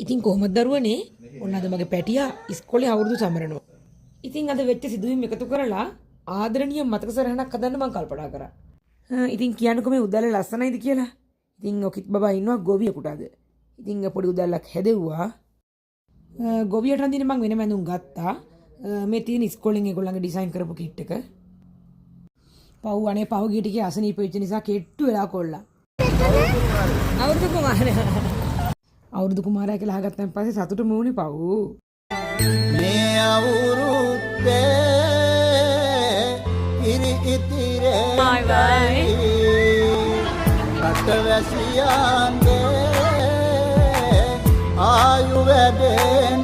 ඉතින් කොහොමද දරුවනේ? ඔන්න අද මගේ පැටියා ඉස්කෝලේ අවුරුදු සමරනවා. ඉතින් අද වෙච්ච සිදුවීම් එකතු කරලා ආදරණීය මතක සටහනක් හදන්න මම කල්පනා කරා. ඉතින් කියන්නකෝ මේ උදැල්ල ලස්සනයිද කියලා. ඉතින් ඔකිත් බබා ඉන්නවා ගොවියෙකුට අද. ඉතින් පොඩි උදැල්ලක් හැදෙව්වා. ගොවියට අඳින්න මම වෙන මැඳුම් ගත්තා. මේ තියෙන ඉස්කෝලෙන් ඒගොල්ලන්ගේ ඩිසයින් කරපු කිට් එක. පව් අනේ පව් ගිය ටිකේ අසනීප වෙච්ච නිසා කෙට්ටු වෙලා කොල්ලා. අවුරුදු කුමාරයා. අවුරුදු කුමාරයා කියලා අහගත්තන් පස්සේ සතුටු මූණේ පව්. මේ අවුරුද්දේ ඉරි ඉතිරේ රටවැසියන්ගේ ආයු වැඩෙන